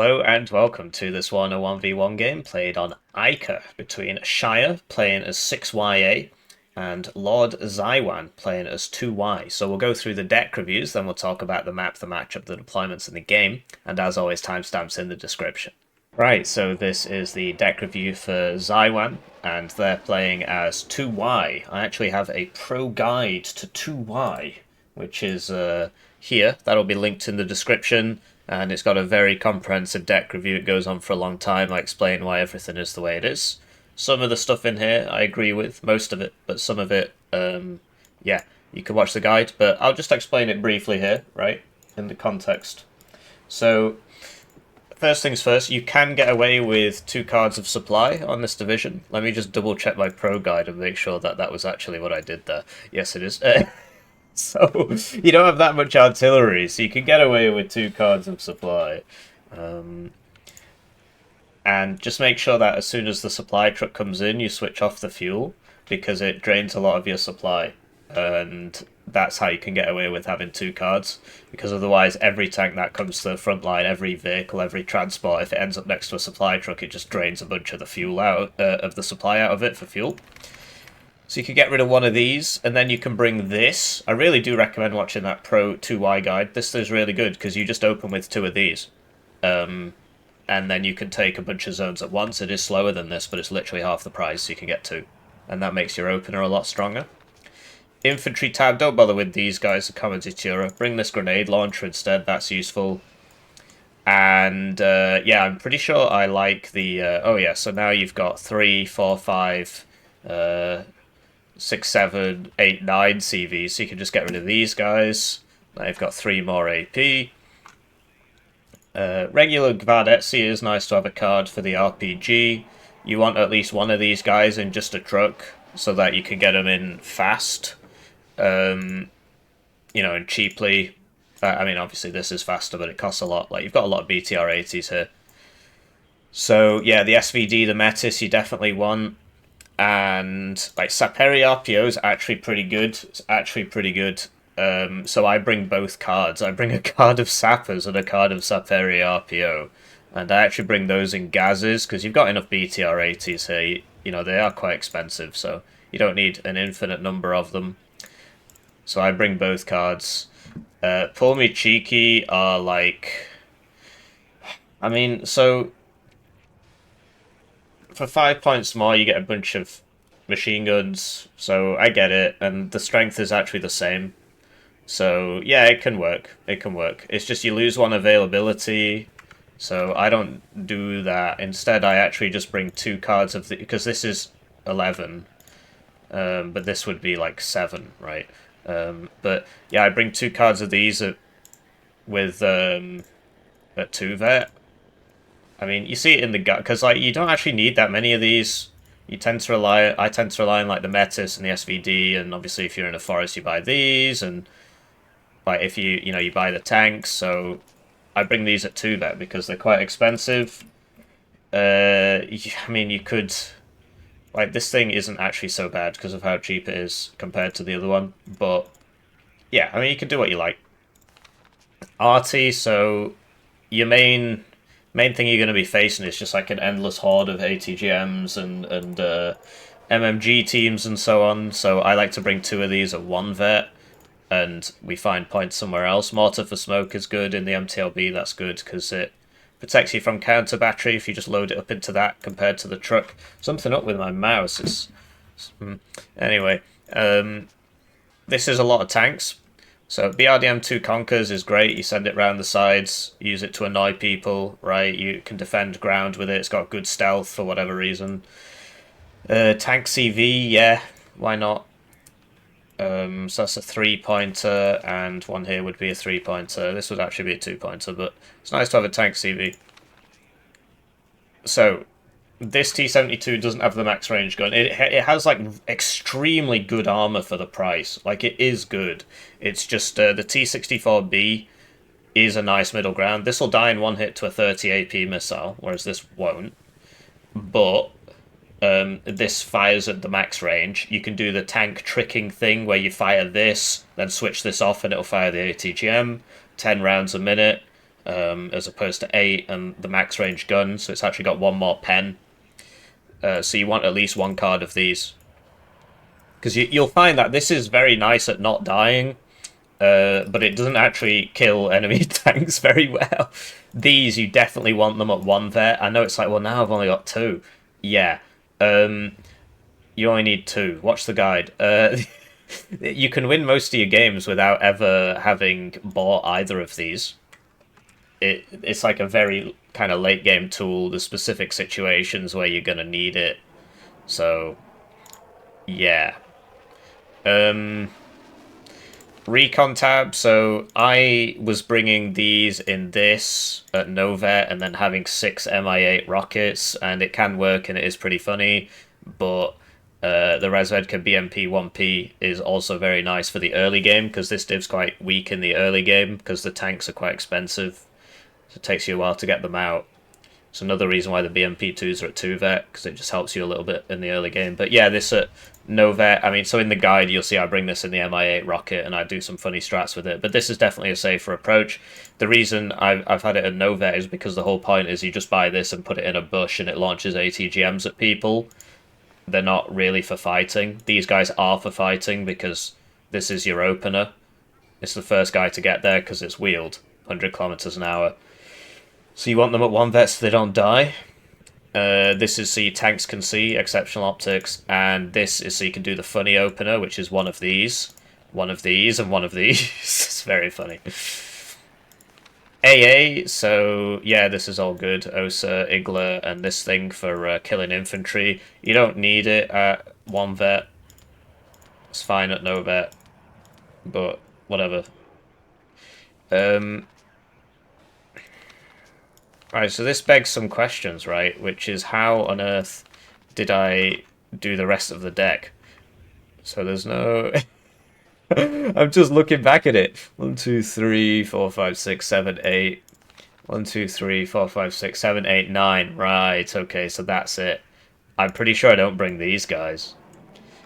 Hello and welcome to this Warno 1v1 game played on Eiche between Shaya playing as 6YA and Lord Zaywan playing as 2Y. So we'll go through the deck reviews, then we'll talk about the map, the matchup, the deployments in the game, and as always timestamps in the description. Right, so this is the deck review for Zaywan, and they're playing as 2Y. I actually have a pro guide to 2Y, which is here. That'll be linked in the description, and it's got a very comprehensive deck review. It goes on for a long time. I explain why everything is the way it is. Some of the stuff in here I agree with, most of it, but some of it, yeah, you can watch the guide, but I'll just explain it briefly here, right, in the context. So, first things first, you can get away with 2 cards of supply on this division. Let me just double check my pro guide and make sure that that was actually what I did there. Yes, it is. So, you don't have that much artillery, so you can get away with 2 cards of supply. And just make sure that as soon as the supply truck comes in, you switch off the fuel, because it drains a lot of your supply. And that's how you can get away with having 2 cards, because otherwise every tank that comes to the front line, every vehicle, every transport, if it ends up next to a supply truck, it just drains a bunch of the fuel out of the supply out of it for fuel. So you can get rid of one of these, and then you can bring this. I really do recommend watching that Pro 2Y guide. This is really good, because you just open with 2 of these. And then you can take a bunch of zones at once. It is slower than this, but it's literally half the price, so you can get 2. And that makes your opener a lot stronger. Infantry tab, don't bother with these guys, the Commanditura. Bring this grenade launcher instead, that's useful. And, yeah, I'm pretty sure I like the... oh, yeah, so now you've got 3, 4, 5... 6, 7, 8, 9 CVs, so you can just get rid of these guys. Now you've got 3 more AP. Regular Gvardetsi is nice to have a card for the RPG. You want at least one of these guys in just a truck, so that you can get them in fast. You know, and cheaply. I mean, obviously this is faster, but it costs a lot. Like, you've got a lot of BTR-80s here. So, yeah, the SVD, the Metis, you definitely want. And like Saperi RPO is actually pretty good. It's actually pretty good. So I bring both cards. I bring a card of Sappers and a card of Saperi RPO. And I actually bring those in Gazes, because you've got enough BTR-80s here. You know, they are quite expensive, so you don't need an infinite number of them. So I bring both cards. Pull Me Cheeky are like... I mean, so... For 5 points more, you get a bunch of machine guns, so I get it, and the strength is actually the same. So, yeah, it can work. It can work. It's just you lose one availability, so I don't do that. Instead, I actually just bring 2 cards of the... Because this is 11, but this would be like 7, right? But, yeah, I bring 2 cards of these with at 2 vet. I mean, you see it in the gut, because like you don't actually need that many of these. I tend to rely on like the Metis and the SVD, and obviously if you're in a forest you buy these, and like if you buy the tanks. So I bring these at 2 vet because they're quite expensive. I mean, you could, like, this thing isn't actually so bad because of how cheap it is compared to the other one, but yeah, I mean, you can do what you like. Arty, so your main thing you're going to be facing is just like an endless horde of ATGMs and MMG teams and so on. So I like to bring 2 of these at 1 vet, and we find points somewhere else. Mortar for smoke is good in the MTLB. That's good because it protects you from counter battery if you just load it up into that compared to the truck. Something up with my mouse is... Anyway, this is a lot of tanks. So BRDM2 Conquers is great. You send it round the sides, use it to annoy people, right? You can defend ground with it. It's got good stealth for whatever reason. Tank CV, yeah, why not? So that's a 3-pointer, and one here would be a 3-pointer. This would actually be a 2-pointer, but it's nice to have a tank CV. So this T-72 doesn't have the max range gun. It has like extremely good armor for the price. Like, it is good. It's just the T-64B is a nice middle ground. This will die in 1 hit to a 30 AP missile, whereas this won't. But this fires at the max range. You can do the tank tricking thing where you fire this, then switch this off and it'll fire the ATGM. 10 rounds a minute. as opposed to 8 and the max range gun, so it's actually got one more pen. So you want at least one card of these. Because you'll find that this is very nice at not dying, but it doesn't actually kill enemy tanks very well. These, you definitely want them at 1 vet. I know it's like, well, now I've only got 2. Yeah. You only need 2. Watch the guide. You can win most of your games without ever having bought either of these. It's like a very kind of late game tool. There's specific situations where you're gonna need it. So, yeah. Recon tab. So I was bringing these in this at Novet and then having 6 Mi-8 rockets, and it can work and it is pretty funny, but the Razvedka BMP 1P is also very nice for the early game because this div's quite weak in the early game because the tanks are quite expensive. So it takes you a while to get them out. It's another reason why the BMP2s are at 2 vet, because it just helps you a little bit in the early game. But yeah, this at no vet, I mean, so in the guide you'll see I bring this in the Mi-8 rocket and I do some funny strats with it. But this is definitely a safer approach. The reason I've had it at no vet is because the whole point is you just buy this and put it in a bush and it launches ATGMs at people. They're not really for fighting. These guys are for fighting because this is your opener. It's the first guy to get there because it's wheeled 100 kilometers an hour. So you want them at 1 vet so they don't die. This is so your tanks can see exceptional optics, and this is so you can do the funny opener, which is one of these, and one of these. It's very funny. AA, so yeah, this is all good. Osa, Igla, and this thing for killing infantry. You don't need it at 1 vet. It's fine at no vet, but whatever. Right, so this begs some questions, right? Which is, how on earth did I do the rest of the deck? So there's no... I'm just looking back at it. 1, 2, 3, 4, 5, 6, 7, 8. 1, 2, 3, 4, 5, 6, 7, 8, 9. Right, okay, so that's it. I'm pretty sure I don't bring these guys.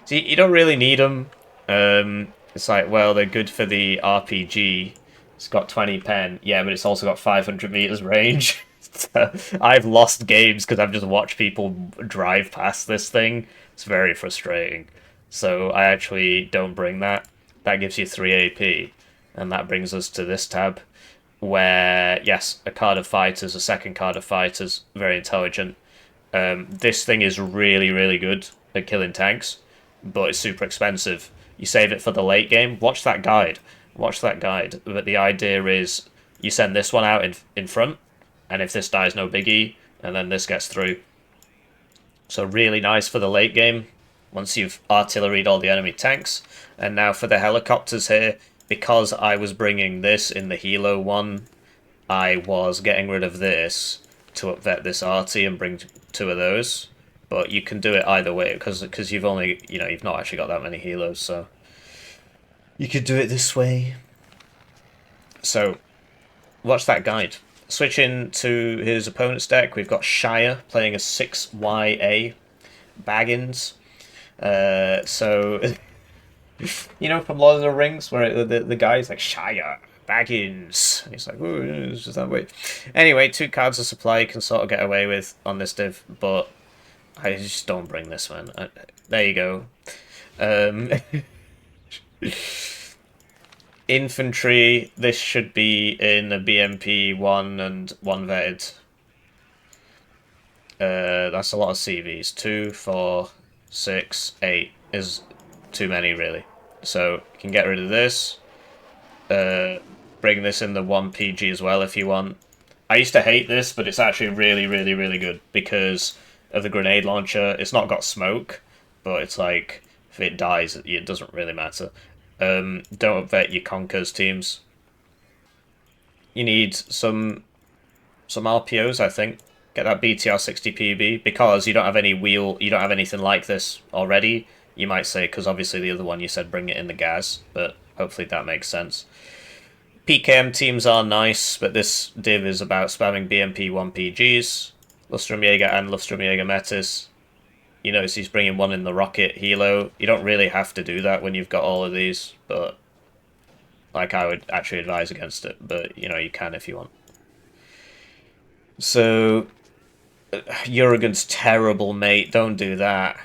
See, you don't really need them. It's like, well, they're good for the RPG. It's got 20 pen. Yeah, but it's also got 500 meters range. I've lost games because I've just watched people drive past this thing. It's very frustrating. So I actually don't bring that. That gives you 3 AP. And that brings us to this tab, where, yes, a card of fighters, a second card of fighters, very intelligent. This thing is really, really good at killing tanks, but it's super expensive. You save it for the late game. Watch that guide. Watch that guide. But the idea is you send this one out in front, and if this dies, no biggie, and then this gets through. So really nice for the late game, once you've artilleried all the enemy tanks. And now for the helicopters here, because I was bringing this in the Hilo one, I was getting rid of this to upvet this arty and bring 2 of those. But you can do it either way, because you've only, you've not actually got that many Hilos, so you could do it this way. So, watch that guide. Switching to his opponent's deck, we've got Shaya playing a 6YA Baggins. So, from Lord of the Rings, where the guy's like, Shaya, Baggins. And he's like, ooh, it's just that way. Anyway, 2 cards of supply you can sort of get away with on this div, but I just don't bring this one. There you go. Infantry, this should be in a BMP 1 and 1 vetted. That's a lot of CVs. 2, 4, 6, 8 is too many, really. So you can get rid of this. Bring this in the 1 PG as well if you want. I used to hate this, but it's actually really, really, really good because of the grenade launcher. It's not got smoke, but it's like, if it dies, it doesn't really matter. Don't upvet your Conkers teams. You need some RPOs, I think. Get that BTR 60 PB, because you don't have any wheel, you don't have anything like this already. You might say, because obviously the other one you said bring it in the gas, but hopefully that makes sense. PKM teams are nice, but this div is about spamming BMP 1PGs. Lustrumjäger and Lustrumjäger Metis. You notice he's bringing one in the rocket helo. You don't really have to do that when you've got all of these, but like I would actually advise against it, but you can if you want. So, Urigan's terrible, mate. Don't do that.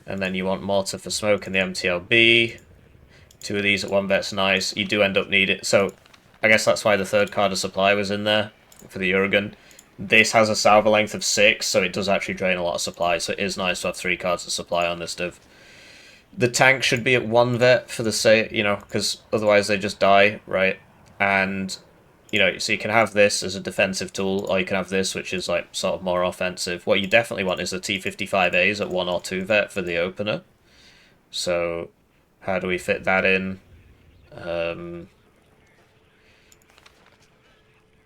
And then you want Mortar for Smoke and the MTLB. Two of these at one vet's nice. You do end up needing... So, I guess that's why the third card of supply was in there for the Urigan. This has a salvo length of 6, so it does actually drain a lot of supply, so it is nice to have 3 cards of supply on this div. The tank should be at 1 vet for the sake, you know, because otherwise they just die, right? And, you know, so you can have this as a defensive tool, or you can have this, which is, like, sort of more offensive. What you definitely want is the T55As at 1 or 2 vet for the opener. So, how do we fit that in?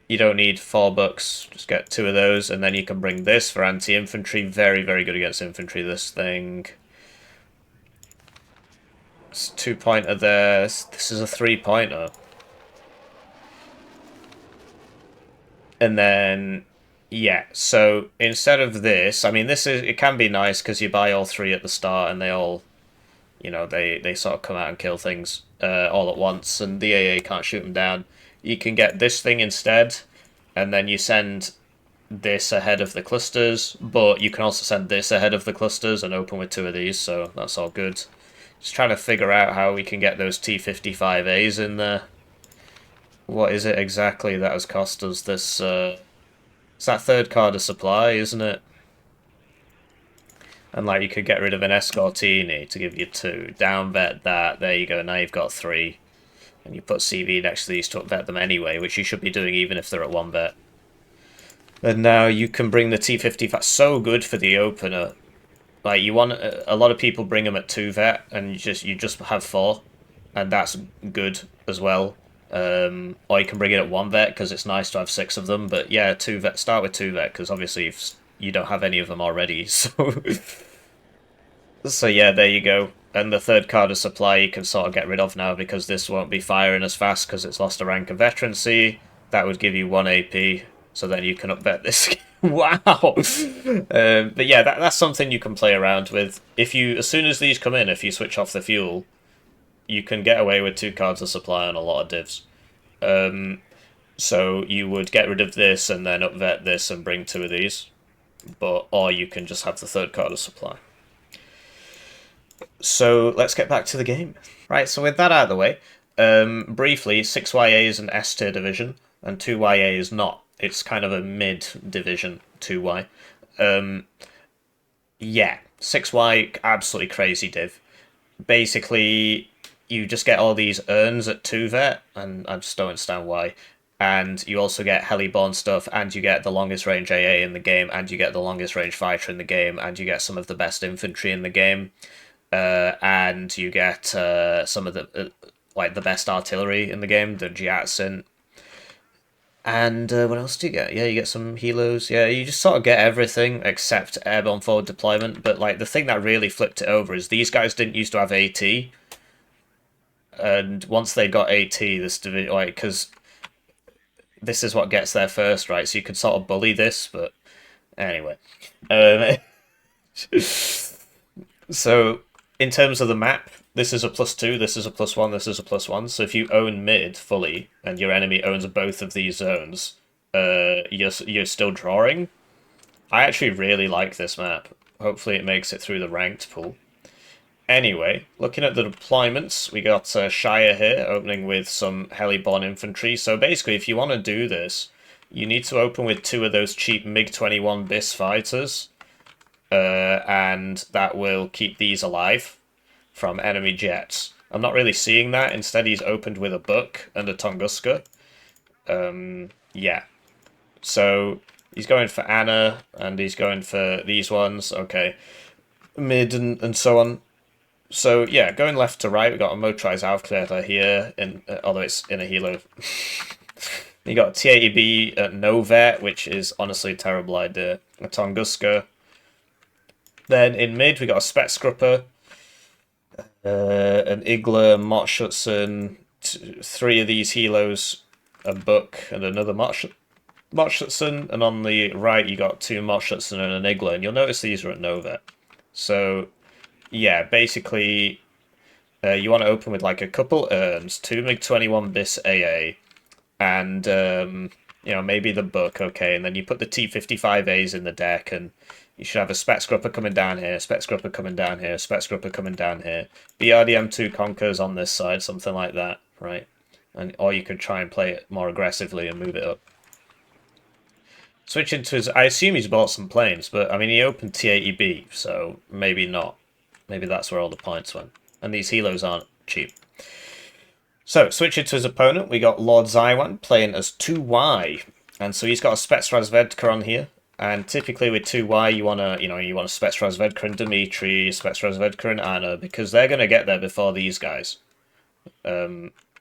You don't need $4, just get 2 of those, and then you can bring this for anti-infantry. Very, very good against infantry, this thing. It's 2-pointer there. This is a 3-pointer. And then, yeah, so instead of this, I mean, it can be nice because you buy all 3 at the start and they all, you know, they sort of come out and kill things all at once, and the AA can't shoot them down. You can get this thing instead, and then you send this ahead of the clusters, but you can also send this ahead of the clusters and open with 2 of these, so that's all good. Just trying to figure out how we can get those T55As in there. What is it exactly that has cost us this? It's that third card of supply, isn't it? And like you could get rid of an Escortini to give you 2. Down vet that, there you go, now you've got 3. And you put CV next to these to vet them anyway, which you should be doing even if they're at 1 vet. And now you can bring the T55, so good for the opener. Like you want, a lot of people bring them at 2 vet, and you just have 4, and that's good as well. Or you can bring it at 1 vet because it's nice to have 6 of them. But yeah, 2 vet. Start with 2 vet because obviously you don't have any of them already. So yeah, there you go. And the third card of supply you can sort of get rid of now because this won't be firing as fast because it's lost a rank of veterancy. That would give you 1 AP. So then you can up-vet this. Wow. But yeah, that's something you can play around with. As soon as these come in, if you switch off the fuel, you can get away with 2 cards of supply on a lot of divs. So you would get rid of this and then up-vet this and bring 2 of these. Or you can just have the third card of supply. So let's get back to the game. Right, so with that out of the way, briefly, 6YA is an S tier division, and 2YA is not. It's kind of a mid-division, 2Y. Yeah, 6Y, absolutely crazy div. Basically, you just get all these urns at 2 vet, and I just don't understand why. And you also get heliborn stuff, and you get the longest range AA in the game, and you get the longest range fighter in the game, and you get some of the best infantry in the game. And you get some of the the best artillery in the game, the Jiatsin. And what else do you get? Yeah, you get some helos. Yeah, you just sort of get everything except airborne forward deployment. But like the thing that really flipped it over is these guys didn't used to have AT, and once they got AT, this division because this is what gets there first, right? So you could sort of bully this, but anyway. So in terms of the map, this is a +2, this is a +1, this is a +1. So if you own mid fully and your enemy owns both of these zones, you're still drawing. I actually really like this map. Hopefully it makes it through the ranked pool. Anyway, looking at the deployments, we got Shaya here, opening with some heliborn infantry. So basically, if you want to do this, you need to open with 2 of those cheap MiG-21 BIS fighters. And that will keep these alive from enemy jets. I'm not really seeing that. Instead, he's opened with a Buck and a Tunguska. Yeah. So he's going for Anna, and he's going for these ones. Okay. Mid and so on. So yeah, going left to right, we've got a motorized Aufklärer here, although it's in a helo. You got T80B at no vet, which is honestly a terrible idea. A Tunguska. Then in mid, we got a Spetsgrupper, an Igla, Motschützen, 3 of these helos, a Buck, and another Motschützen. And on the right, you got 2 Motschützen and an Igla. And you'll notice these are at Nova. So, yeah, basically, you want to open with like a couple urns, 2 MiG-21 BIS AA, and maybe the book, okay, and then you put the T-55As in the deck, and you should have a Spec Scrupper coming down here, Spec Scrupper coming down here, Spec Scrupper coming down here, BRDM2 Conkers on this side, something like that, right? Or you could try and play it more aggressively and move it up. Switching to his... I assume he's bought some planes, but, I mean, he opened T80B, so maybe not. Maybe that's where all the points went. And these helos aren't cheap. So, switching to his opponent, we got Lord Zaywan playing as 2Y. And so he's got a Spetsrazvedka on here. And typically with 2Y, you want to, you want a Spetsrazvedka and Dmitri, Spetsrazvedka and Anna, because they're going to get there before these guys.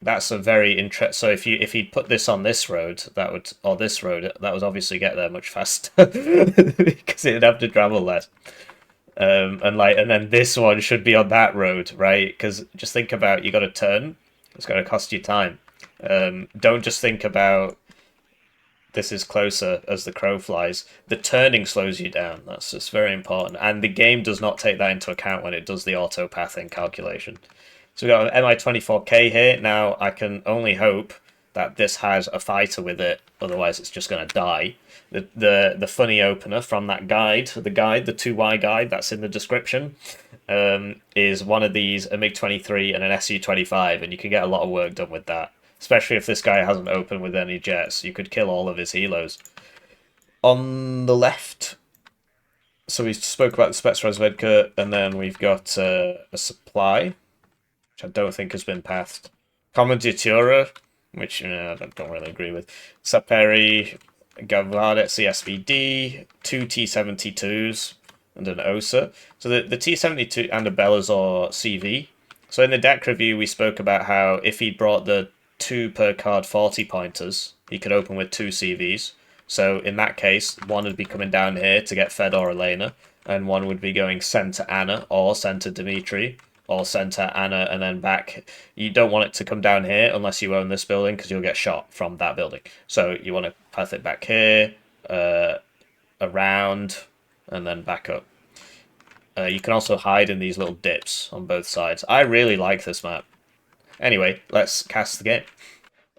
That's a very interest. So if he put this on this road, or this road, that would obviously get there much faster because it'd have to travel less. And then this one should be on that road, right? Because just think about, you got to turn. It's going to cost you time. Don't just think about this is closer as the crow flies. The turning slows you down. That's just very important. And the game does not take that into account when it does the auto pathing calculation. So we've got an MI-24K here. Now, I can only hope that this has a fighter with it, otherwise it's just going to die. The funny opener from that guide, the 2Y guide that's in the description, is one of these, a MiG-23 and an Su-25, and you can get a lot of work done with that. Especially if this guy hasn't opened with any jets, you could kill all of his helos. On the left, so we spoke about the Spetsrazvedka, and then we've got a supply, which I don't think has been pathed. Commandatura, which I don't really agree with. Saperi, Gavadet CSVD, two T-72s, and an OSA. So the T-72 and a Belazor CV. So in the deck review, we spoke about how if he brought the 2 per card 40 pointers, he could open with 2 CVs. So in that case, one would be coming down here to get Fedor Elena, and one would be going center Anna or center Dmitri, or center Anna and then back. You don't want it to come down here unless you own this building, because you'll get shot from that building. So you want to path it back here, around, and then back up. You can also hide in these little dips on both sides. I really like this map. Anyway, let's cast the game.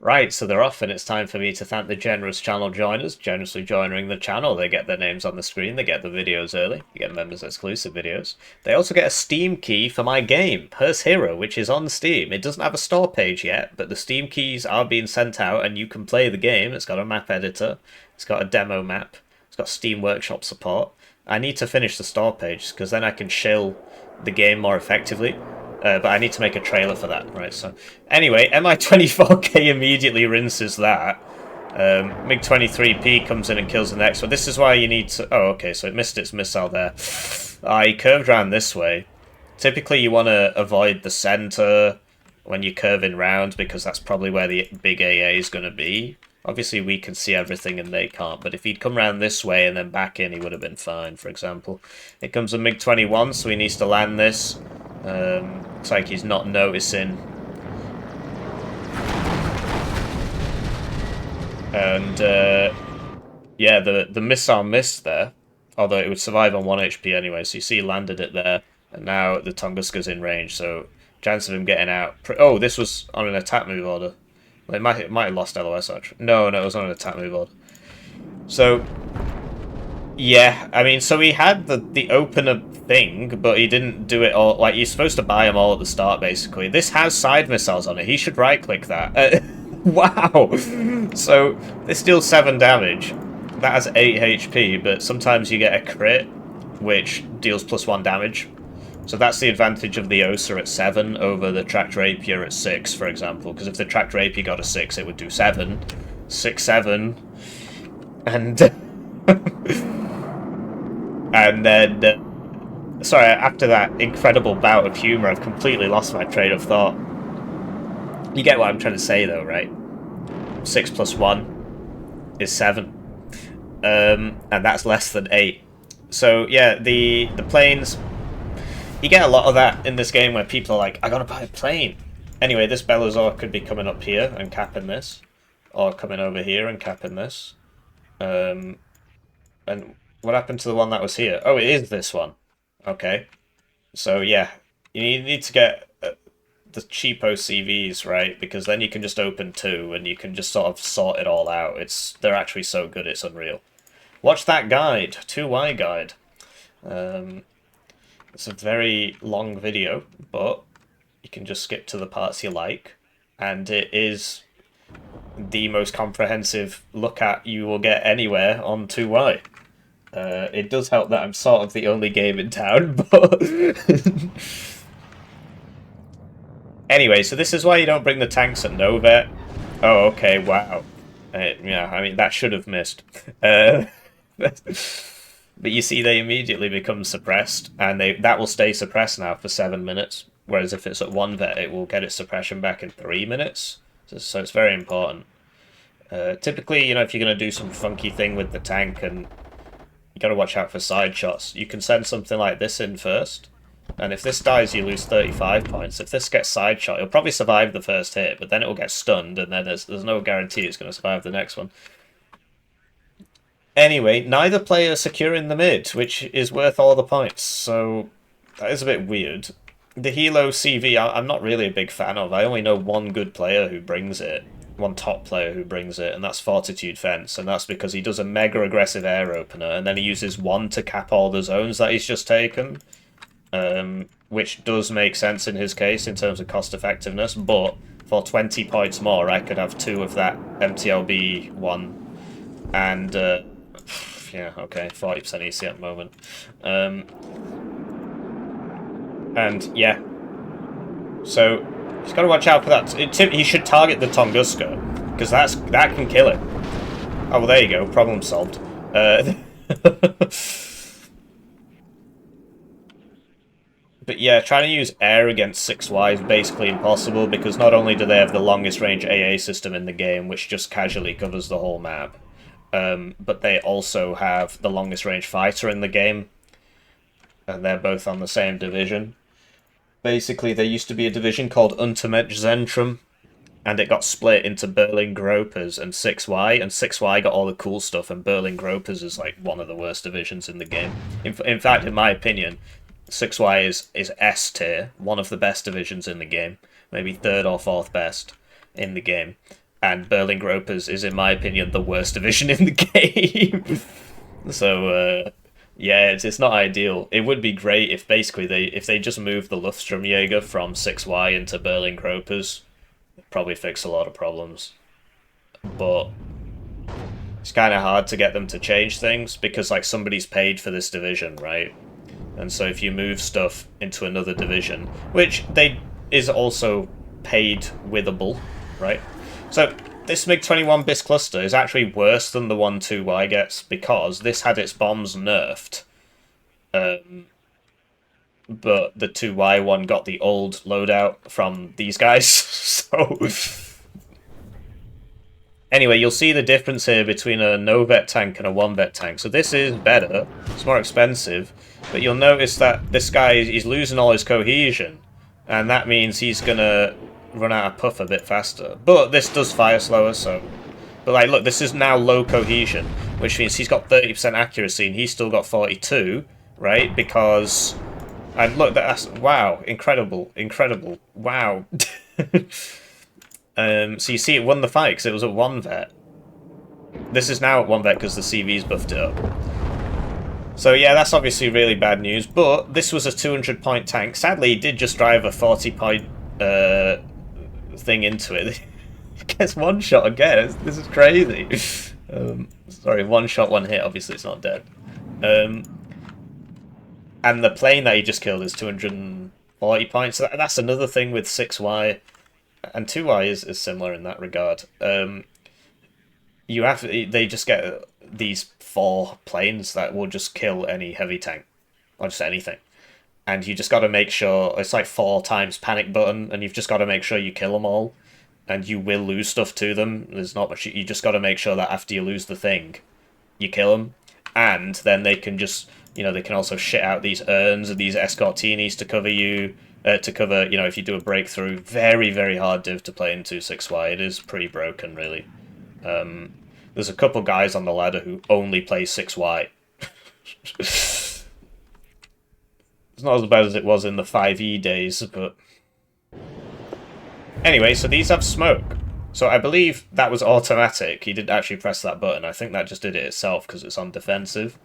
Right, so they're off, and it's time for me to thank the generous channel joiners, generously joining the channel. They get their names on the screen, they get the videos early, you get members exclusive videos. They also get a Steam key for my game, Hearst Hero, which is on Steam. It doesn't have a store page yet, but the Steam keys are being sent out, and you can play the game. It's got a map editor, it's got a demo map, it's got Steam Workshop support. I need to finish the store page, because then I can shill the game more effectively. But I need to make a trailer for that, right? So, anyway, MI-24K immediately rinses that. MiG-23P comes in and kills the next one. This is why you need to... Oh, okay, so it missed its missile there. I curved around this way. Typically, you want to avoid the center when you're curving round, because that's probably where the big AA is going to be. Obviously, we can see everything and they can't, but if he'd come around this way and then back in, he would have been fine, for example. Here comes a MiG-21, so he needs to land this. Looks like he's not noticing. And, yeah, the missile missed there, although it would survive on 1 HP anyway, so you see he landed it there, and now the Tunguska's in range, so chance of him getting out... Oh, this was on an attack move order. Well, it might have lost LOS, actually. No, it was on an attack move order. So... Yeah, I mean, so he had the opener thing, but he didn't do it all. Like, you're supposed to buy them all at the start, basically. This has side missiles on it. He should right-click that. Wow! So, this deals 7 damage. That has 8 HP, but sometimes you get a crit, which deals +1 damage. So that's the advantage of the OSA at 7 over the tracked rapier at 6, for example. Because if the tracked rapier got a 6, it would do 7. 6, 7. And... And then, sorry, after that incredible bout of humour, I've completely lost my train of thought. You get what I'm trying to say, though, right? 6 + 1 is 7. And that's less than 8. So, yeah, the planes... You get a lot of that in this game where people are like, I gotta buy a plane. Anyway, this Belazor could be coming up here and capping this. Or coming over here and capping this. And... What happened to the one that was here? Oh, it is this one. Okay. So, yeah. You need to get the cheapo CVs, right? Because then you can just open two and you can just sort of sort it all out. They're actually so good, it's unreal. Watch that guide, 2Y guide. It's a very long video, but you can just skip to the parts you like, and it is the most comprehensive look at you will get anywhere on 2Y. It does help that I'm sort of the only game in town, but... Anyway, so this is why you don't bring the tanks at Novet. Oh, okay, wow. Yeah, I mean, that should have missed. But you see, they immediately become suppressed, and that will stay suppressed now for 7 minutes. Whereas if it's at 1 vet, it will get its suppression back in 3 minutes. So it's very important. Typically, you know, if you're going to do some funky thing with the tank, and you got to watch out for side shots, you can send something like this in first. And if this dies, you lose 35 points. If this gets side shot, it'll probably survive the first hit, but then it will get stunned, and then there's no guarantee it's going to survive the next one. Anyway, neither player is securing the mid, which is worth all the points, so that is a bit weird. The Hilo CV, I'm not really a big fan of. I only know one good player who brings it, one top player who brings it, and that's Fortitude Fence, and that's because he does a mega aggressive air opener, and then he uses one to cap all the zones that he's just taken, which does make sense in his case in terms of cost effectiveness, but for 20 points more, I could have 2 of that MTLB one, and yeah, okay, 40% EC at the moment. And yeah, so he's got to watch out for that. He should target the Tunguska, because that can kill him. Oh, well, there you go, problem solved. But yeah, trying to use air against 6Y is basically impossible, because not only do they have the longest range AA system in the game, which just casually covers the whole map, but they also have the longest range fighter in the game, and they're both on the same division. Basically, there used to be a division called Untermensch-Zentrum, and it got split into Berlin Gropers and 6Y, and 6Y got all the cool stuff, and Berlin Gropers is like one of the worst divisions in the game. In fact, in my opinion, 6Y is S tier, one of the best divisions in the game, maybe 3rd or 4th best in the game, and Berlin Gropers is, in my opinion, the worst division in the game. So, yeah, it's not ideal. It would be great if basically if they just moved the Luftsturmjäger from 6Y into Berlin Gropers. It'd probably fix a lot of problems. But it's kind of hard to get them to change things, because like somebody's paid for this division, right? And so if you move stuff into another division, which is also paid withable, right? So this MiG-21 BIS cluster is actually worse than the one 2Y gets, because this had its bombs nerfed. But the 2Y one got the old loadout from these guys, so... Anyway, you'll see the difference here between a no-vet tank and a 1-vet tank. So this is better, it's more expensive, but you'll notice that this guy, he's losing all his cohesion, and that means he's gonna run out of puff a bit faster. But this does fire slower, so... But like, look, this is now low cohesion, which means he's got 30% accuracy, and he's still got 42, right? Because... And look, that's... Wow, incredible, incredible, wow. So you see it won the fight because it was at 1-vet. This is now at 1-vet because the CV's buffed it up. So yeah, that's obviously really bad news, but this was a 200-point tank. Sadly, he did just drive a 40-point thing into it. It gets one shot again. This is crazy. Sorry, one shot, one hit. Obviously, it's not dead. And the plane that he just killed is 240 points. So that's another thing with 6Y. And 2Y is similar in that regard. They just get these 4 planes that will just kill any heavy tank, or just anything. And you just got to make sure, it's like 4 times panic button, and you've just got to make sure you kill them all. And you will lose stuff to them. There's not much, you just got to make sure that after you lose the thing, you kill them. And then they can just, they can also shit out these urns and these escortinis to cover you. If you do a breakthrough. Very, very hard div to play into 6Y. It is pretty broken, really. There's a couple guys on the ladder who only play 6Y. It's not as bad as it was in the 5E days, but... Anyway, so these have smoke. So I believe that was automatic. He didn't actually press that button. I think that just did it itself because it's on defensive.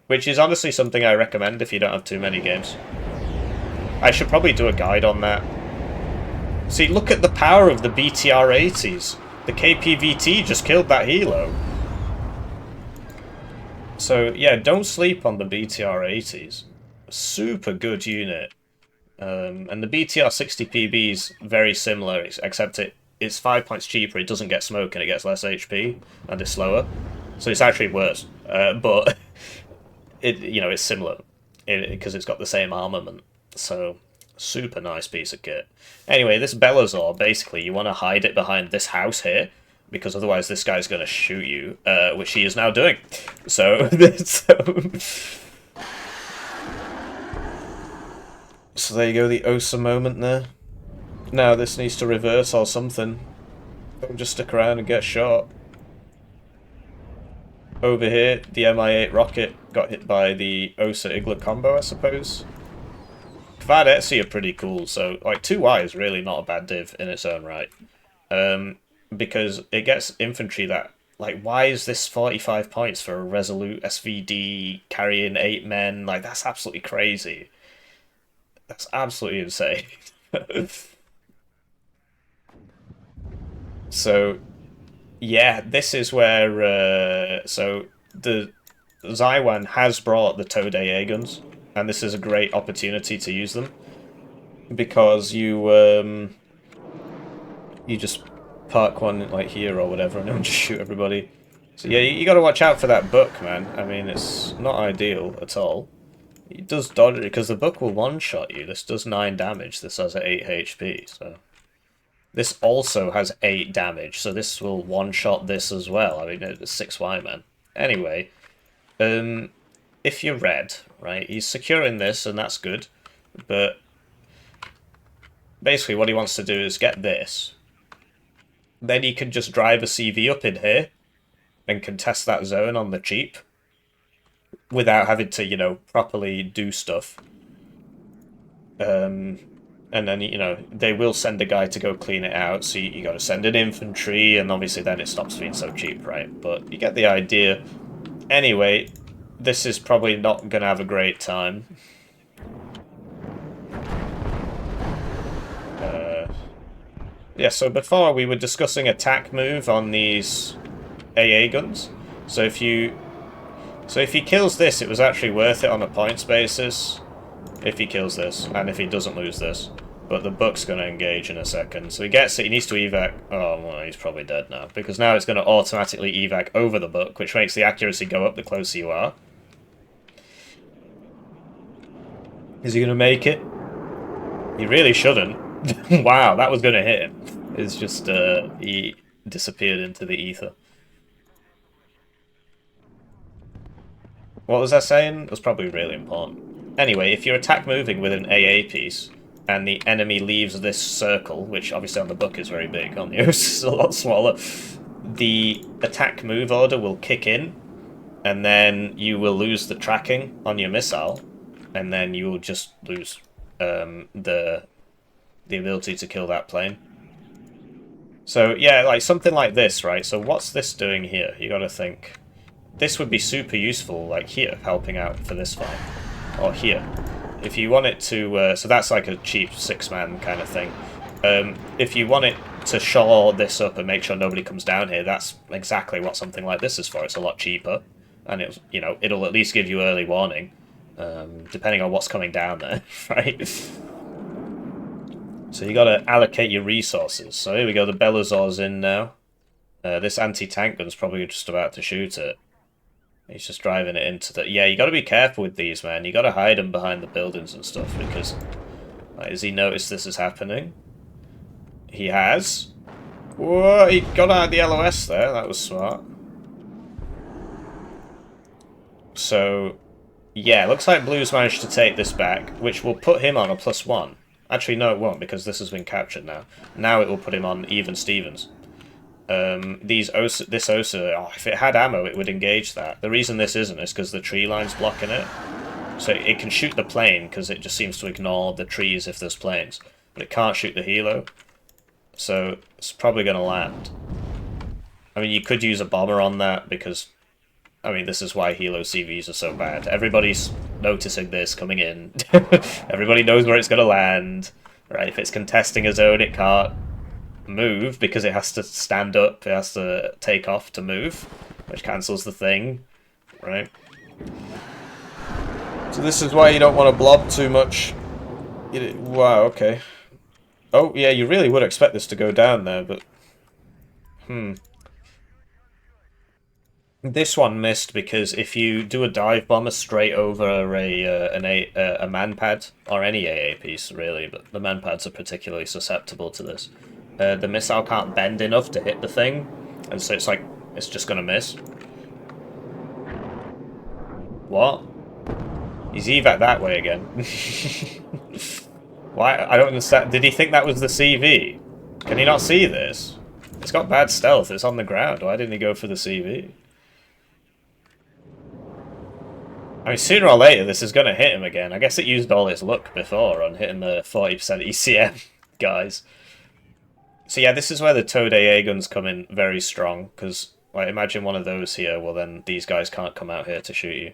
Which is honestly something I recommend if you don't have too many games. I should probably do a guide on that. See, look at the power of the BTR-80s. The KPVT just killed that helo. So, yeah, don't sleep on the BTR-80s. Super good unit. And the BTR-60PB is very similar, except it's 5 points cheaper, it doesn't get smoke, and it gets less HP, and it's slower. So it's actually worse. But, it's similar, because it's got the same armament. So, super nice piece of kit. Anyway, this Belazor, basically, you want to hide it behind this house here, because otherwise this guy's going to shoot you, which he is now doing. So, so there you go, the Osa moment there. Now this needs to reverse or something. Don't just stick around and get shot. Over here, the Mi-8 rocket got hit by the Osa Igla combo, I suppose. Kvad Etsi are pretty cool, so like 2Y is really not a bad div in its own right. Because it gets infantry that, like, why is this 45 points for a Resolute SVD carrying 8 men? Like, that's absolutely crazy. That's absolutely insane. So, yeah, this is where, so the Zaywan has brought the Tode guns, and this is a great opportunity to use them, because you just park one, like, here or whatever, and then just shoot everybody. So yeah, you gotta watch out for that book, man. I mean, it's not ideal at all. It does dodge it, because the book will one-shot you. This does 9 damage, this has 8 HP, so... This also has 8 damage, so this will one-shot this as well. I mean, it's 6Y, man. Anyway, if you're red, right, he's securing this, and that's good, but basically what he wants to do is get this. Then he can just drive a CV up in here and contest that zone on the cheap without having to, properly do stuff. And then, they will send a guy to go clean it out, so you got to send an infantry, and obviously then it stops being so cheap, right? But you get the idea. Anyway, this is probably not going to have a great time. Yeah, so before we were discussing attack move on these AA guns. So if he kills this, it was actually worth it on a points basis. If he kills this, and if he doesn't lose this. But the book's going to engage in a second. So he gets it, he needs to evac. Oh, well, he's probably dead now. Because now it's going to automatically evac over the book, which makes the accuracy go up the closer you are. Is he going to make it? He really shouldn't. Wow, that was going to hit him. It's just, he disappeared into the ether. What was I saying? It was probably really important. Anyway, if you're attack moving with an AA piece, and the enemy leaves this circle, which obviously on the book is very big, on the OS is a lot smaller, the attack move order will kick in, and then you will lose the tracking on your missile, and then you will just lose the ability to kill that plane. So yeah, like something like this, right? So what's this doing here? You gotta think. This would be super useful, like here, helping out for this fight. Or here. If you want it to... so that's like a cheap 6-man kind of thing. If you want it to shore this up and make sure nobody comes down here, that's exactly what something like this is for. It's a lot cheaper. And it'll at least give you early warning. Depending on what's coming down there, right? So you gotta allocate your resources. So here we go, the Belazor's in now. This anti-tank gun's probably just about to shoot it. He's just driving it into the... Yeah, you gotta be careful with these, man. You gotta hide them behind the buildings and stuff, because... has he noticed this is happening? He has. Whoa, he got out of the LOS there. That was smart. So, yeah, looks like Blue's managed to take this back, which will put him on a +1. Actually, no, it won't, because this has been captured now. Now it will put him on even Stevens. This OSA, if it had ammo, it would engage that. The reason this isn't is because the tree line's blocking it. So it can shoot the plane, because it just seems to ignore the trees if there's planes. But it can't shoot the helo. so it's probably going to land. I mean, you could use a bomber on that because, I mean, this is why Helo CVs are so bad. Everybody's noticing this coming in. Everybody knows where it's going to land. Right? If it's contesting a zone, it can't move because it has to stand up. It has to take off to move, which cancels the thing. Right? So this is why you don't want to blob too much. Wow, okay. Oh, yeah, you really would expect this to go down there, but... This one missed because if you do a dive bomber straight over a man pad, or any AA piece really, but the man pads are particularly susceptible to this, the missile can't bend enough to hit the thing, and so it's like, it's just gonna miss. What? He's evac that way again. Why? I don't understand. Did he think that was the CV? Can he not see this? It's got bad stealth, it's on the ground. Why didn't he go for the CV? I mean, sooner or later, this is going to hit him again. I guess it used all its luck before on hitting the 40% ECM guys. So yeah, this is where the towed AA guns come in very strong, because like, imagine one of those here, well then these guys can't come out here to shoot you.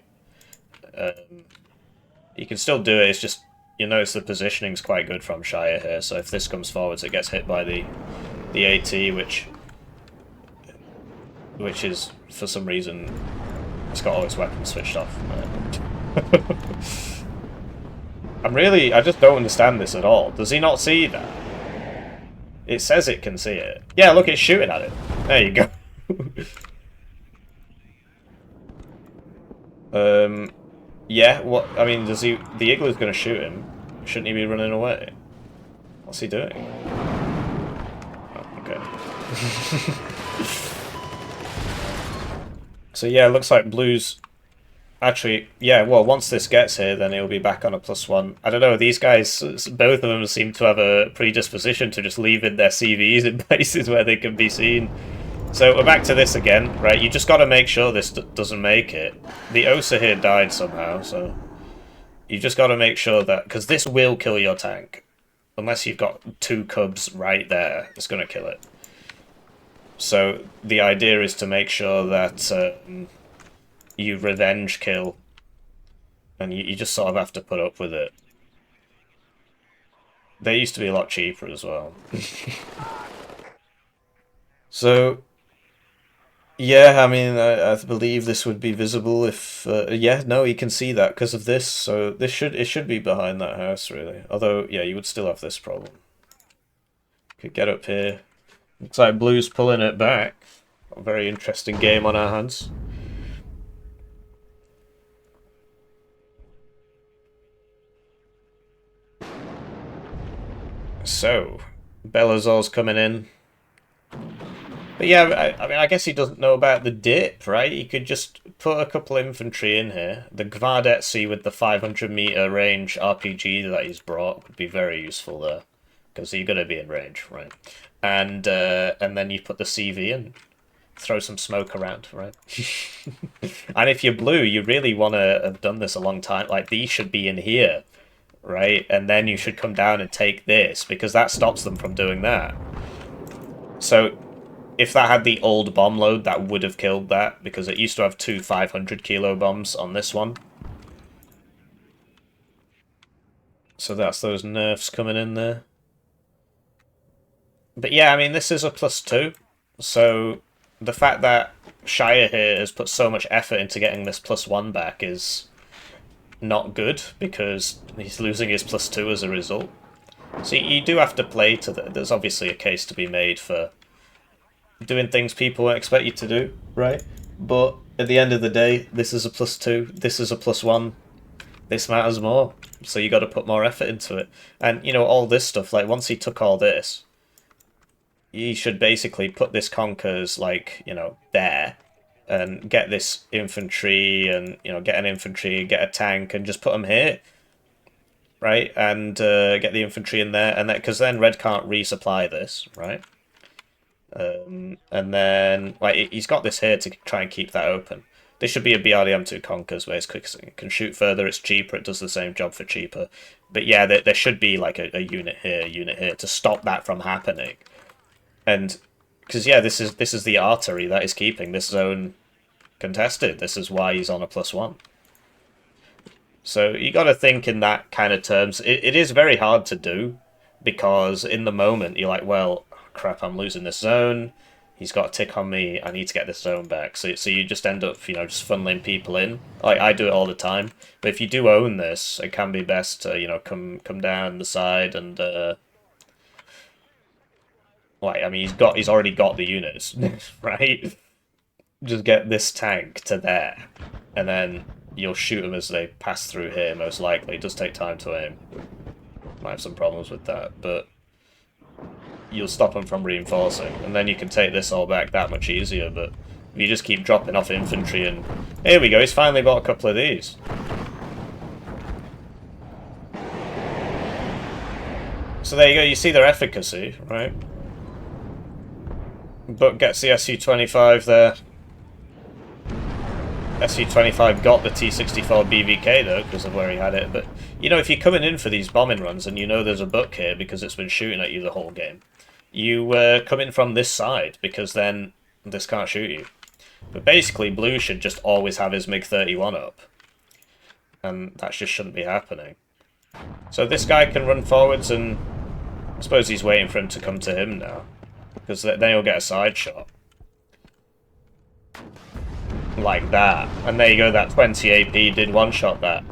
You can still do it, it's just, you notice the positioning's quite good from Shaya here, so if this comes forwards it gets hit by the AT, which is, for some reason, it's got all its weapons switched off. I just don't understand this at all. Does he not see that? It says it can see it. Yeah, look, it's shooting at it. There you go. Yeah, what, I mean, does he, the Igloo's gonna shoot him. Shouldn't he be running away? What's he doing? Oh, okay. So yeah, it looks like Blue's... Actually, yeah, well, once this gets here, then he'll be back on a +1. I don't know, these guys, both of them seem to have a predisposition to just leaving their CVs in places where they can be seen. So we're back to this again, right? You just got to make sure this doesn't make it. The Osa here died somehow, so... You just got to make sure that... Because this will kill your tank. Unless you've got 2 cubs right there, it's going to kill it. So the idea is to make sure that you revenge kill, and you just sort of have to put up with it. They used to be a lot cheaper as well. So, yeah, I mean, I believe this would be visible if... yeah, no, you can see that because of this, so it should be behind that house, really. Although, yeah, you would still have this problem. Could get up here. Looks like Blue's pulling it back. A very interesting game on our hands. So, Belazor's coming in. But yeah, I mean, I guess he doesn't know about the dip, right? He could just put a couple infantry in here. The Gvardetsi with the 500-meter range RPG that he's brought would be very useful there. Because you're going to be in range, right? And then you put the CV in. Throw some smoke around, right? And if you're Blue, you really want to have done this a long time. Like, these should be in here, right? And then you should come down and take this, because that stops them from doing that. So, if that had the old bomb load, that would have killed that, because it used to have 2 500-kilo bombs on this one. So that's those nerfs coming in there. But yeah, I mean, this is a +2, so the fact that Shaya here has put so much effort into getting this +1 back is not good, because he's losing his +2 as a result. So you do have to play to that. There's obviously a case to be made for doing things people won't expect you to do, right? But at the end of the day, this is a +2, this is a +1, this matters more, so you got to put more effort into it. And, you know, all this stuff, like, once he took all this, he should basically put this Conkers, like, you know, there, and get this infantry, and, you know, get an infantry, get a tank, and just put them here, right? And get the infantry in there, and because then Red can't resupply this, right? And then, like, he's got this here to try and keep that open. This should be a BRDM2 Conkers, where it can shoot further, it's cheaper, it does the same job for cheaper. But yeah, there should be, like, a unit here to stop that from happening. And because yeah, this is the artery that is keeping this zone contested. This is why he's on a +1. So you got to think in that kind of terms. It is very hard to do because in the moment you're like, well, crap, I'm losing this zone. He's got a tick on me. I need to get this zone back. So you just end up, just funneling people in. Like I do it all the time. But if you do own this, it can be best to, come down the side and I mean, he's already got the units, right? Just get this tank to there, and then you'll shoot them as they pass through here, most likely. It does take time to aim. Might have some problems with that, but you'll stop them from reinforcing, and then you can take this all back that much easier, but if you just keep dropping off infantry and... Here we go, he's finally bought a couple of these. So there you go, you see their efficacy, right? But gets the SU-25 there. SU-25 got the T-64 BVK though, because of where he had it, but if you're coming in for these bombing runs and you know there's a buck here because it's been shooting at you the whole game, you come in from this side because then this can't shoot you. But basically blue should just always have his MiG-31 up, and that just shouldn't be happening. So this guy can run forwards, and I suppose he's waiting for him to come to him now, because then he'll get a side shot. Like that. And there you go, that 20 AP did one-shot that.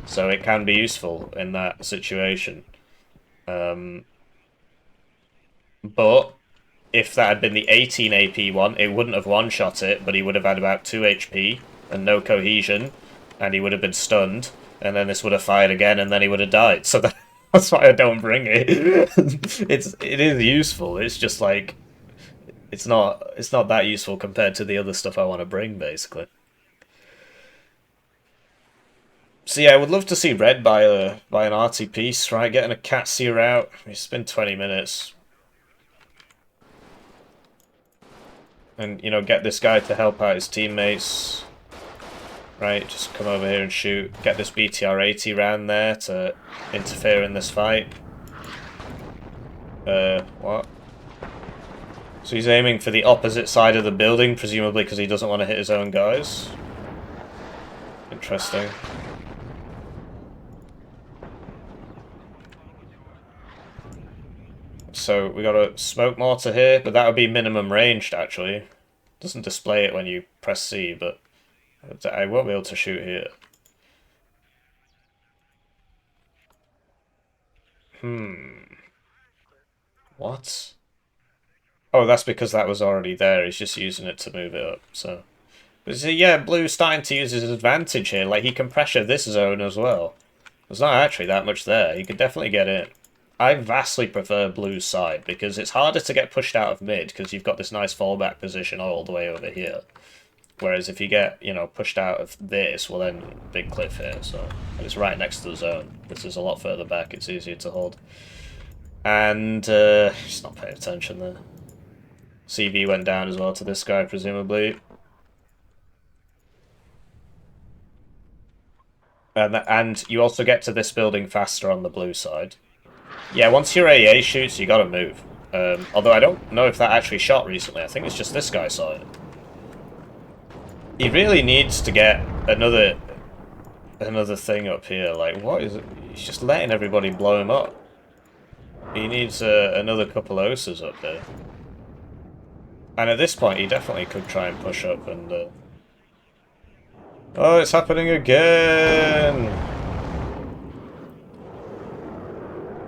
So it can be useful in that situation. But if that had been the 18 AP one, it wouldn't have one-shot it, but he would have had about 2 HP and no cohesion, and he would have been stunned, and then this would have fired again, and then he would have died. So that's why I don't bring it. It is useful, it's just like... It's not that useful compared to the other stuff I want to bring, basically. So yeah, I would love to see red buy an arty piece, right? Getting a cat seer out. It's been 20 minutes. And, get this guy to help out his teammates. Right, just come over here and shoot. Get this BTR-80 round there to interfere in this fight. What? So he's aiming for the opposite side of the building, presumably because he doesn't want to hit his own guys. Interesting. So we got a smoke mortar here, but that would be minimum ranged actually. Doesn't display it when you press C, but I won't be able to shoot here. What? Oh, that's because that was already there. He's just using it to move it up. So, but see, yeah, blue's starting to use his advantage here. Like, he can pressure this zone as well. There's not actually that much there. He could definitely get in. I vastly prefer blue's side because it's harder to get pushed out of mid because you've got this nice fallback position all the way over here. Whereas if you get, pushed out of this, well then, big cliff here. So, and it's right next to the zone. This is a lot further back. It's easier to hold. And he's not paying attention there. CV went down as well to this guy, presumably. And you also get to this building faster on the blue side. Yeah, once your AA shoots, you gotta move. Although I don't know if that actually shot recently. I think it's just this guy saw it. He really needs to get another thing up here. Like, what is it? He's just letting everybody blow him up. He needs another couple of OSAs up there. And at this point, he definitely could try and push up and... Oh, it's happening again!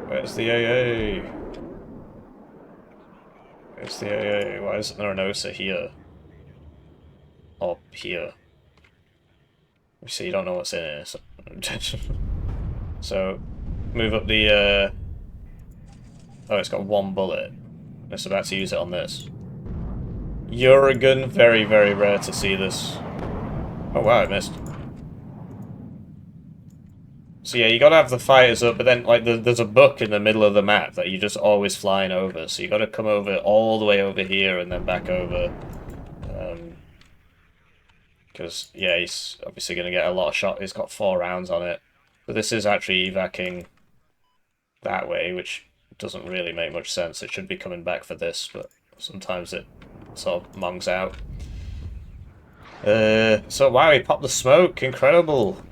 Where's the AA? Where's the AA? Why isn't there an OSA here? Or here? You see, you don't know what's in here, so... So, move up the... Oh, it's got one bullet. It's about to use it on this. Urigan, very, very rare to see this. Oh wow, I missed. So yeah, you gotta have the fighters up, but then like there's a buck in the middle of the map that you're just always flying over. So you gotta come over all the way over here and then back over. Because yeah, he's obviously gonna get a lot of shot. He's got 4 rounds on it, but this is actually evacing that way, which doesn't really make much sense. It should be coming back for this, but Sometimes it sort of mongs out. So wow, he popped the smoke. Incredible.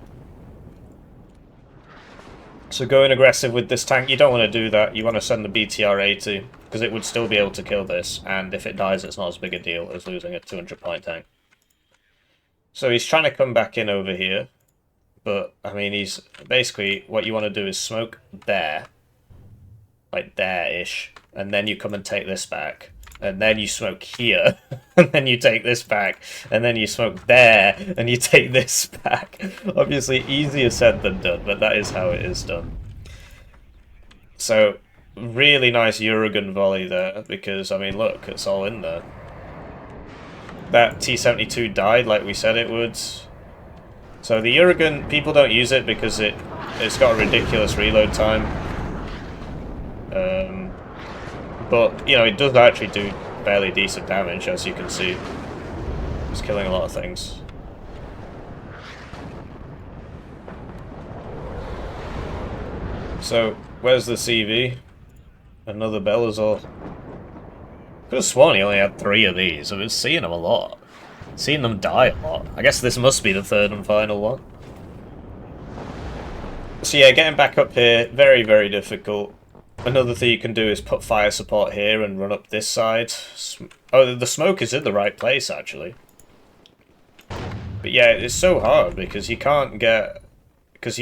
So going aggressive with this tank, you don't want to do that. You want to send the BTR-80, because it would still be able to kill this, and if it dies, it's not as big a deal as losing a 200-point tank. So he's trying to come back in over here, but, I mean, he's... Basically, what you want to do is smoke there, like there-ish, and then you come and take this back. And then you smoke here, and then you take this back, and then you smoke there, and you take this back. Obviously, easier said than done, but that is how it is done. So, really nice Uragan volley there, because, I mean, look, it's all in there. That T-72 died like we said it would. So the Uragan, people don't use it because it's got a ridiculous reload time. But, you know, it does actually do fairly decent damage, as you can see. It's killing a lot of things. So, where's the CV? Another Belazor. Could have sworn he only had 3 of these. I've been seeing them a lot. Seeing them die a lot. I guess this must be the 3rd and final one. So yeah, getting back up here, very, very difficult. Another thing you can do is put fire support here and run up this side. Oh, the smoke is in the right place, actually. But yeah, it's so hard because you can't get... Because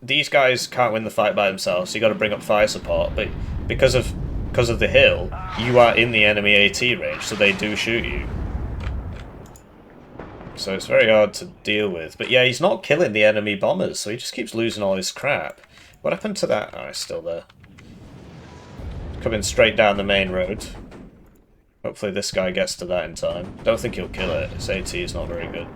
these guys can't win the fight by themselves, so you got to bring up fire support. But because of the hill, you are in the enemy AT range, so they do shoot you. So it's very hard to deal with. But yeah, he's not killing the enemy bombers, so he just keeps losing all his crap. What happened to that? Oh, it's still there. Coming straight down the main road. Hopefully this guy gets to that in time. Don't think he'll kill it. His AT is not very good.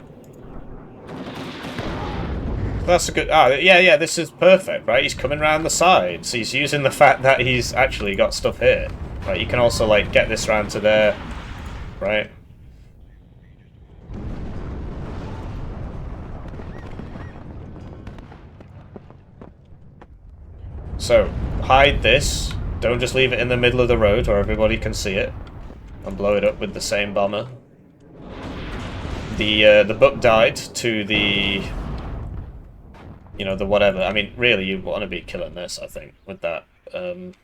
That's a good... yeah, this is perfect, right? He's coming around the side, so he's using the fact that he's actually got stuff here. Right, you can also, like, get this round to there, right? So, hide this. Don't just leave it in the middle of the road where everybody can see it. And blow it up with the same bomber. The buck died to the... You know, the whatever. I mean, really, you want to be killing this, I think, with that. And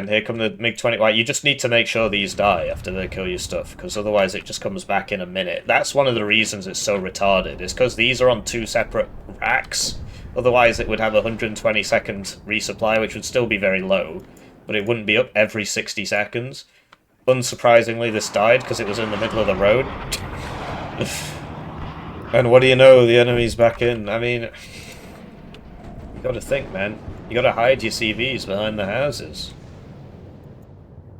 here come the MiG-20. Like, you just need to make sure these die after they kill your stuff, because otherwise it just comes back in a minute. That's one of the reasons it's so retarded, is because these are on 2 separate racks. Otherwise it would have a 120-second resupply, which would still be very low, but it wouldn't be up every 60 seconds. Unsurprisingly, this died because it was in the middle of the road. And what do you know, the enemy's back in. I mean, you gotta think, man. You gotta hide your CVs behind the houses.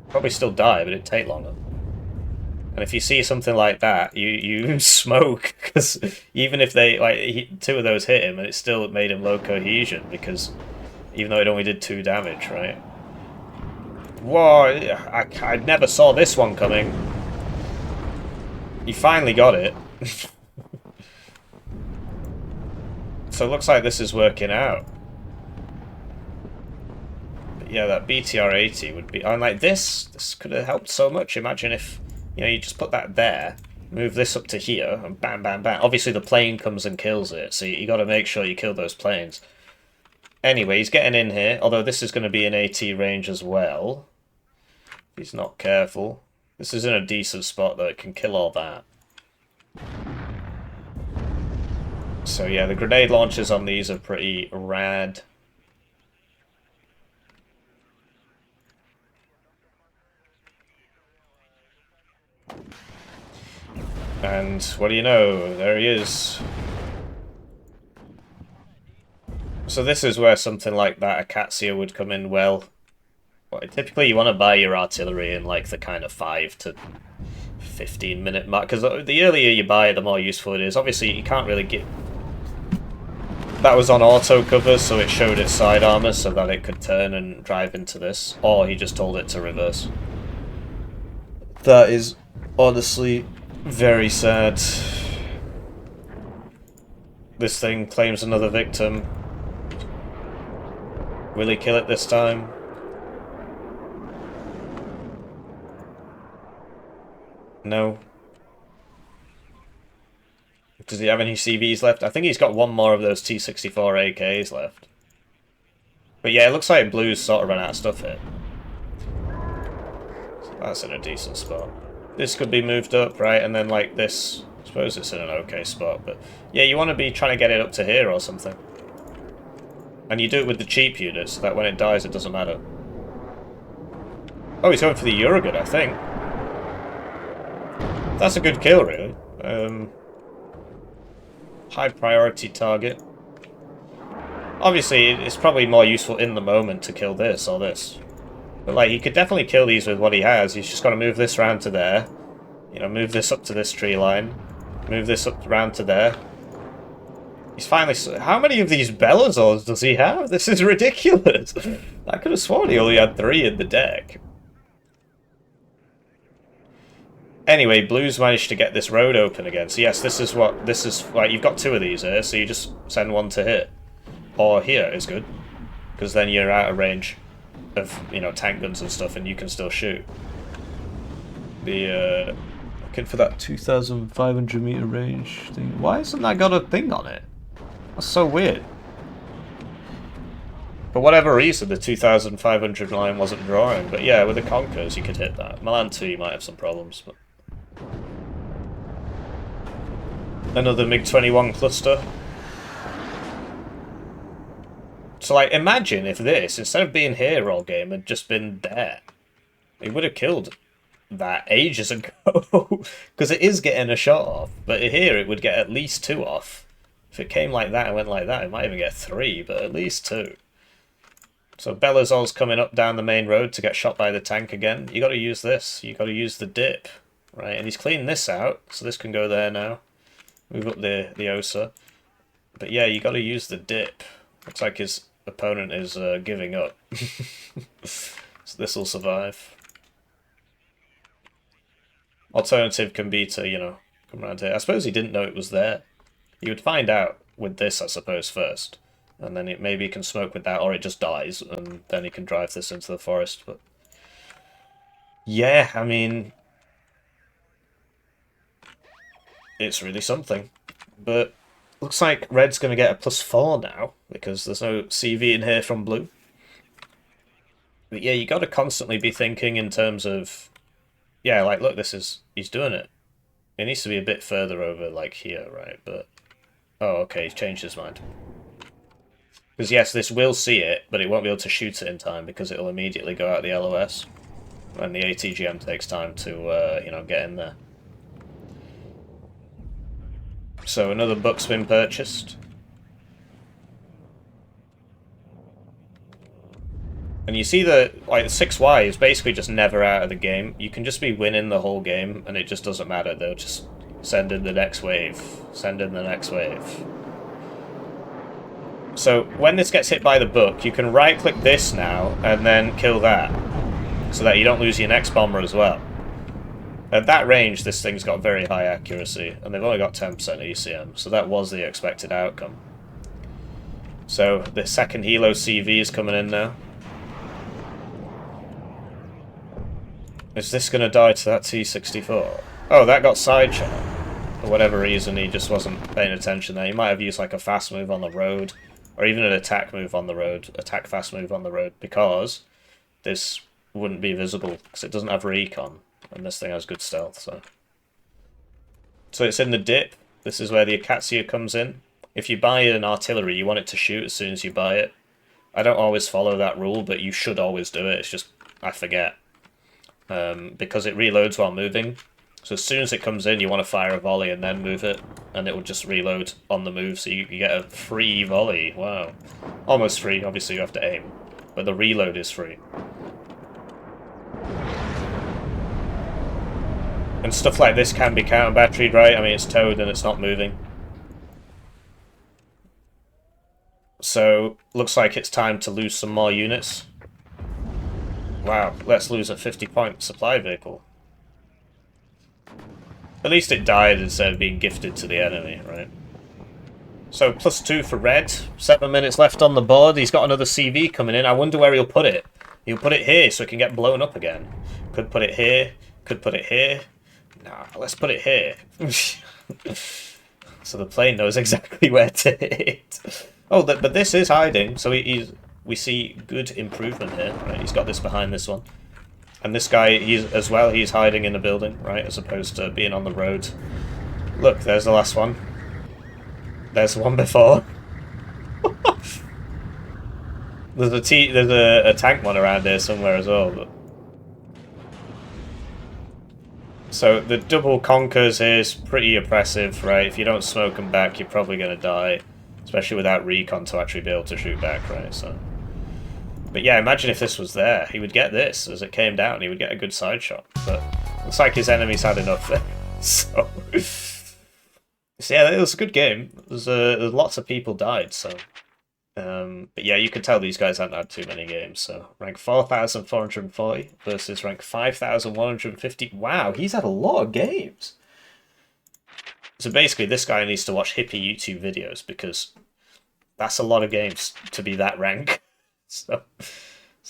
Probably still die, but it'd take longer. And if you see something like that, you smoke, because even if they, like, 2 of those hit him, and it still made him low cohesion, because even though it only did 2 damage, right? Whoa, I never saw this one coming. You finally got it. So it looks like this is working out. But yeah, that BTR-80 would be... I'm like, this could have helped so much. Imagine if, you know, you just put that there, move this up to here, and bam, bam, bam. Obviously the plane comes and kills it, so you got to make sure you kill those planes. Anyway, he's getting in here, although this is going to be in AT range as well. If he's not careful. This is in a decent spot, though. It can kill all that. So yeah, the grenade launchers on these are pretty rad. And what do you know? There he is. So this is where something like that Acacia would come in well. Typically you want to buy your artillery in like the kind of 5 to 15 minute mark, because the earlier you buy it, the more useful it is. Obviously you can't really get... That was on auto cover, so it showed its side armor so that it could turn and drive into this, or he just told it to reverse. That is honestly very sad. This thing claims another victim. Will he kill it this time? No. Does he have any CVs left? I think he's got one more of those T64 AKs left. But yeah, it looks like Blue's sort of run out of stuff here. So that's in a decent spot. This could be moved up, right? And then like this, I suppose it's in an okay spot. But yeah, you want to be trying to get it up to here or something. And you do it with the cheap units, so that when it dies, it doesn't matter. Oh, he's going for the Uragan, I think. That's a good kill, really. High priority target. Obviously, it's probably more useful in the moment to kill this or this. But, like, he could definitely kill these with what he has. He's just got to move this round to there. You know, move this up to this tree line. Move this up round to there. He's finally... How many of these Belazors does he have? This is ridiculous. I could have sworn he only had 3 in the deck. Anyway, Blue's managed to get this road open again. So yes, this is like, you've got 2 of these here, so you just send one to hit. Or here is good. Because then you're out of range of, you know, tank guns and stuff, and you can still shoot. Looking for that 2,500 meter range thing. Why hasn't that got a thing on it? That's so weird. For whatever reason, the 2,500 line wasn't drawing. But yeah, with the Conkers, you could hit that. Milan 2, you might have some problems, but... Another MiG-21 cluster. So, like, imagine if this, instead of being here all game, had just been there. It would have killed that ages ago. Because it is getting a shot off. But here, it would get at least 2 off. If it came like that and went like that, it might even get 3, but at least 2. So Belazor's coming up down the main road to get shot by the tank again. You got to use this. You got to use the dip. Right, and he's cleaned this out, so this can go there now. Move up the OSA. But yeah, you got to use the dip. Looks like his opponent is giving up. So this will survive. Alternative can be to, you know, come around here. I suppose he didn't know it was there. He would find out with this, I suppose, first. And then maybe he can smoke with that, or it just dies, and then he can drive this into the forest. But yeah, I mean... It's really something. But looks like Red's going to get a +4 now, because there's no CV in here from Blue. But yeah, you got to constantly be thinking in terms of... Yeah, like, look, he's doing it. It needs to be a bit further over, like, here, right? But... Oh, okay, he's changed his mind. Because yes, this will see it, but it won't be able to shoot it in time, because it'll immediately go out the LOS. And the ATGM takes time to, you know, get in there. So another buck's been purchased. And you see that, like, 6Y is basically just never out of the game. You can just be winning the whole game, and it just doesn't matter. They'll just send in the next wave. Send in the next wave. So when this gets hit by the buck, you can right-click this now, and then kill that. So that you don't lose your next bomber as well. At that range, this thing's got very high accuracy, and they've only got 10% ECM, so that was the expected outcome. So the second Helo CV is coming in now. Is this going to die to that T64? Oh, that got side-shot. For whatever reason, he just wasn't paying attention there. He might have used like a fast move on the road, or even an attack move on the road, attack fast move on the road, because this wouldn't be visible, because it doesn't have recon. And this thing has good stealth, so... So it's in the dip. This is where the Acacia comes in. If you buy an artillery, you want it to shoot as soon as you buy it. I don't always follow that rule, but you should always do it. It's just, I forget. Because it reloads while moving. So as soon as it comes in, you want to fire a volley and then move it. And it will just reload on the move, so you get a free volley. Wow. Almost free, obviously you have to aim. But the reload is free. And stuff like this can be counter-batteried, right? I mean, it's towed and it's not moving. So, looks like it's time to lose some more units. Wow, let's lose a 50-point supply vehicle. At least it died instead of being gifted to the enemy, right? So, +2 for Red. 7 minutes left on the board. He's got another CV coming in. I wonder where he'll put it. He'll put it here so it can get blown up again. Could put it here. Could put it here. Nah, let's put it here. So the plane knows exactly where to hit. Oh, but this is hiding, so we see good improvement here. Right, he's got this behind this one. And this guy, he's hiding in a building, right, as opposed to being on the road. Look, there's the last one. There's the one before. There's a tank one around here somewhere as well. But... So the double conkers is pretty oppressive, right? If you don't smoke them back, you're probably going to die. Especially without recon to actually be able to shoot back, right? So, but yeah, imagine if this was there. He would get this as it came down. He would get a good side shot. But looks like his enemies had enough there. So yeah, it was a good game. There's lots of people died, so... but yeah, you could tell these guys hadn't had too many games. So rank 4,440 versus rank 5,150. Wow, he's had a lot of games. So basically, this guy needs to watch Hippie YouTube videos because that's a lot of games to be that rank. So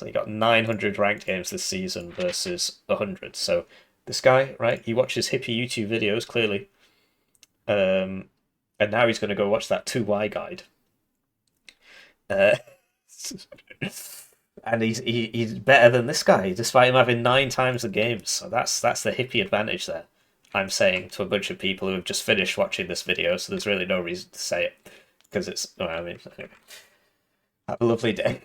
he got 900 ranked games this season versus 100. So this guy, right, he watches Hippie YouTube videos clearly, and now he's going to go watch that 2Y guide. And he's better than this guy, despite him having 9 times the games. So that's the Hippie advantage there. I'm saying to a bunch of people who have just finished watching this video, so there's really no reason to say it because it's. Oh, I mean, anyway. Have a lovely day.